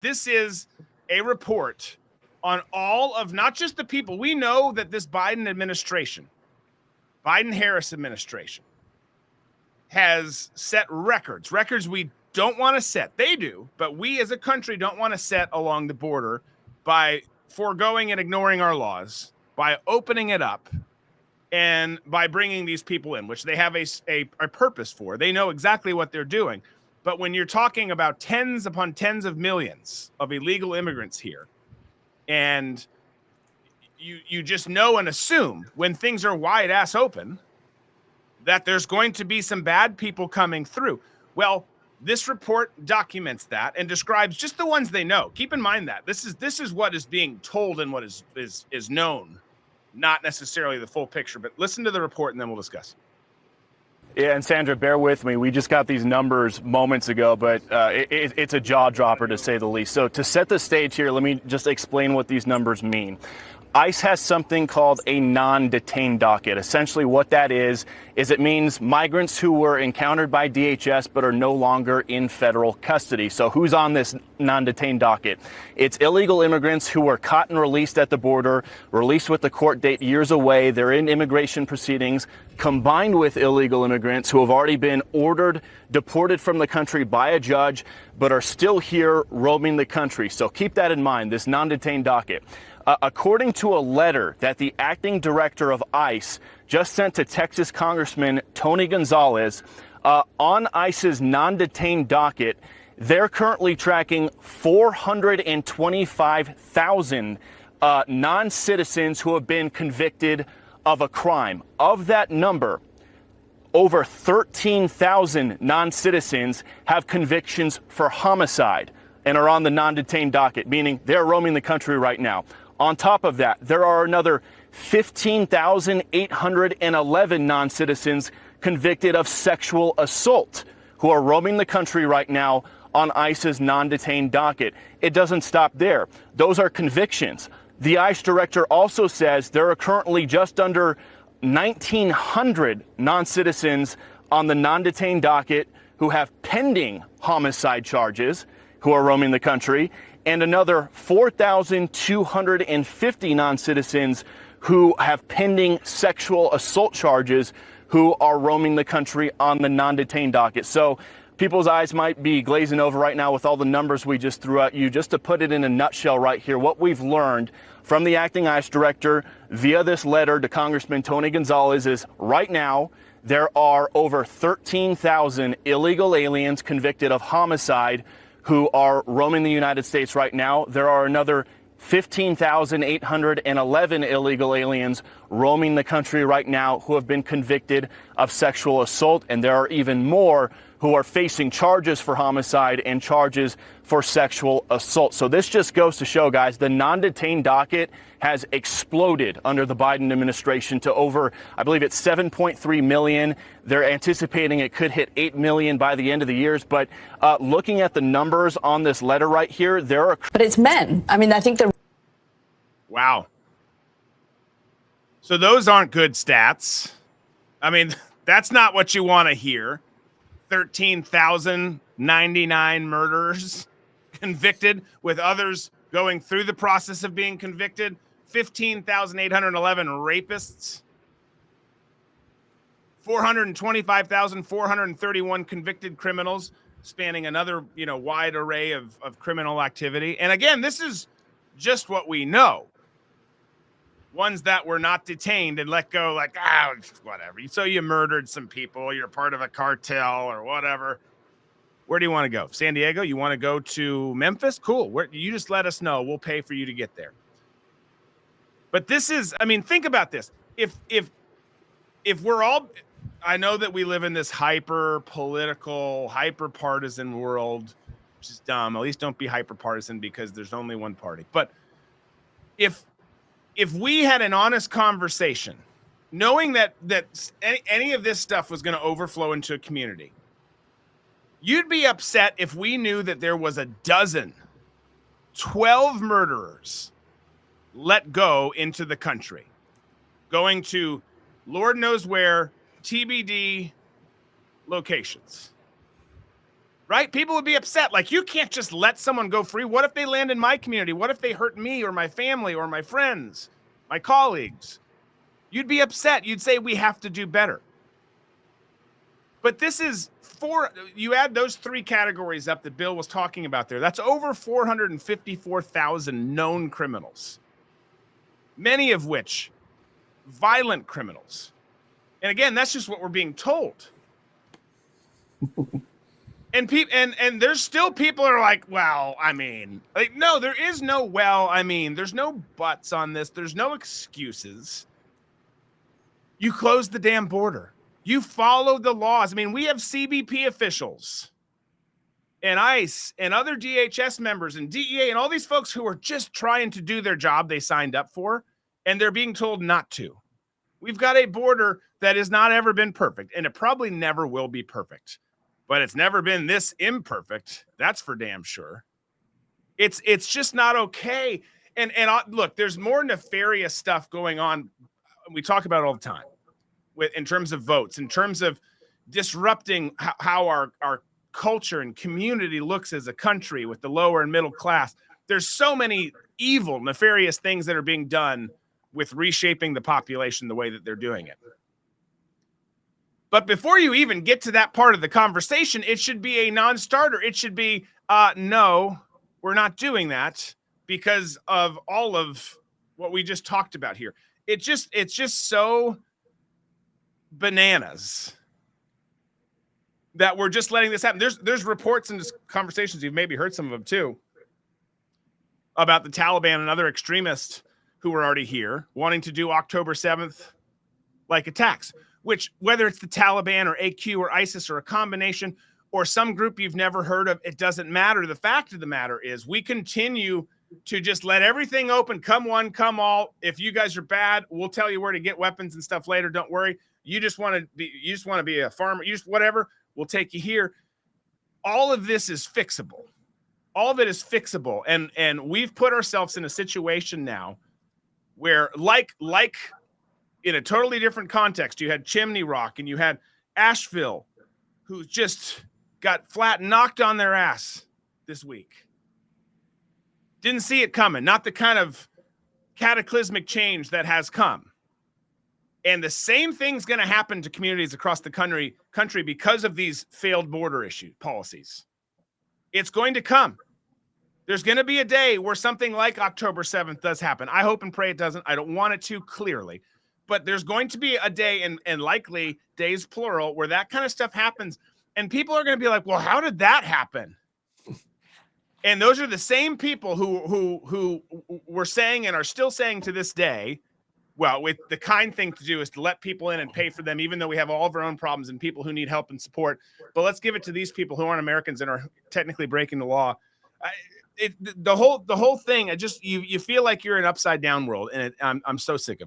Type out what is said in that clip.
This is a report on all of not just the people. We know that this Biden-Harris administration has set records we don't want to set. They do, but we as a country don't want to set along the border by foregoing and ignoring our laws, by opening it up, and by bringing these people in, which they have a purpose for. They know exactly what they're doing. But when you're talking about tens upon tens of millions of illegal immigrants here, and you just know and assume when things are wide ass open that there's going to be some bad people coming through. Well, this report documents that and describes just the ones they know. Keep in mind that this is what is being told and what is known, not necessarily the full picture. But listen to the report and then we'll discuss. Yeah, and Sandra, bear with me. We just got these numbers moments ago, but it's a jaw dropper to say the least. So to set the stage here, let me just explain what these numbers mean. ICE has something called a non-detained docket. Essentially what that is it means migrants who were encountered by DHS but are no longer in federal custody. So who's on this non-detained docket? It's illegal immigrants who were caught and released at the border, released with the court date years away. They're in immigration proceedings, combined with illegal immigrants who have already been ordered deported from the country by a judge but are still here roaming the country. So keep that in mind, this non-detained docket. According to a letter that the acting director of ICE just sent to Texas Congressman Tony Gonzalez, on ICE's non-detained docket, they're currently tracking 425,000 non-citizens who have been convicted of a crime. Of that number, over 13,000 non-citizens have convictions for homicide and are on the non-detained docket, meaning they're roaming the country right now. On top of that, there are another 15,811 non-citizens convicted of sexual assault who are roaming the country right now on ICE's non-detained docket. It doesn't stop there. Those are convictions. The ICE director also says there are currently just under 1,900 non-citizens on the non-detained docket who have pending homicide charges who are roaming the country, and another 4,250 non-citizens who have pending sexual assault charges who are roaming the country on the non-detained docket. So people's eyes might be glazing over right now with all the numbers we just threw at you. Just to put it in a nutshell right here, what we've learned from the acting ICE director via this letter to Congressman Tony Gonzalez is right now there are over 13,000 illegal aliens convicted of homicide who are roaming the United States right now. There are another 15,811 illegal aliens roaming the country right now who have been convicted of sexual assault, and there are even more who are facing charges for homicide and charges for sexual assault. So this just goes to show, guys, the non-detained docket has exploded under the Biden administration to over, I believe it's 7.3 million. They're anticipating it could hit 8 million by the end of the year. But looking at the numbers on this letter right here, there are... But it's men. I mean, I think they're... Wow. So those aren't good stats. I mean, that's not what you want to hear. 13,099 murderers convicted, with others going through the process of being convicted. 15,811 rapists. 425,431 convicted criminals, spanning another, wide array of criminal activity. And again, this is just what we know. Ones that were not detained and let go, like, whatever. So you murdered some people, you're part of a cartel or whatever. Where do you want to go? San Diego? You want to go to Memphis? Cool. You just let us know. We'll pay for you to get there. But this is, think about this. If we're all, I know that we live in this hyper-political, hyper-partisan world, which is dumb. At least don't be hyper-partisan because there's only one party. But if we had an honest conversation, knowing that any of this stuff was going to overflow into a community, you'd be upset if we knew that there was 12 murderers let go into the country, going to Lord knows where, TBD locations. right? People would be upset. Like, you can't just let someone go free. What if they land in my community? What if they hurt me or my family or my friends, my colleagues? You'd be upset. You'd say we have to do better. But this is you add those three categories up that Bill was talking about there. That's over 454,000 known criminals, many of which violent criminals. And again, that's just what we're being told. And there's still people are like, well, I mean, like, no, there is no, well, I mean, there's no buts on this. There's no excuses. You close the damn border. You follow the laws. I mean, we have CBP officials and ICE and other DHS members and DEA and all these folks who are just trying to do their job they signed up for, and they're being told not to. We've got a border that has not ever been perfect, and it probably never will be perfect. But it's never been this imperfect. That's for damn sure. It's just not okay. And look, there's more nefarious stuff going on. We talk about it all the time in terms of votes, in terms of disrupting how our culture and community looks as a country with the lower and middle class. There's so many evil, nefarious things that are being done with reshaping the population the way that they're doing it. But before you even get to that part of the conversation, it should be a non-starter. It should be, no, we're not doing that because of all of what we just talked about here. It's just so bananas that we're just letting this happen. There's reports and conversations, you've maybe heard some of them too, about the Taliban and other extremists who are already here wanting to do October 7th like attacks. Which, whether it's the Taliban or AQ or ISIS or a combination or some group you've never heard of, it doesn't matter. The fact of the matter is we continue to just let everything open. Come one, come all. If you guys are bad, we'll tell you where to get weapons and stuff later. Don't worry. You just want to be a farmer. You just whatever. We'll take you here. All of this is fixable. All of it is fixable. And we've put ourselves in a situation now where like in a totally different context, you had Chimney Rock and you had Asheville, who just got flat knocked on their ass this week. Didn't see it coming. Not the kind of cataclysmic change that has come. And the same thing's going to happen to communities across the country because of these failed border policies. It's going to come. There's going to be a day where something like October 7th does happen. I hope and pray it doesn't. I don't want it to, clearly. But there's going to be a day, and likely days plural, where that kind of stuff happens. And people are going to be like, well, how did that happen? And those are the same people who were saying and are still saying to this day, well, with the kind thing to do is to let people in and pay for them, even though we have all of our own problems and people who need help and support. But let's give it to these people who aren't Americans and are technically breaking the law. The whole thing, you feel like you're in an upside down world, and I'm so sick of it.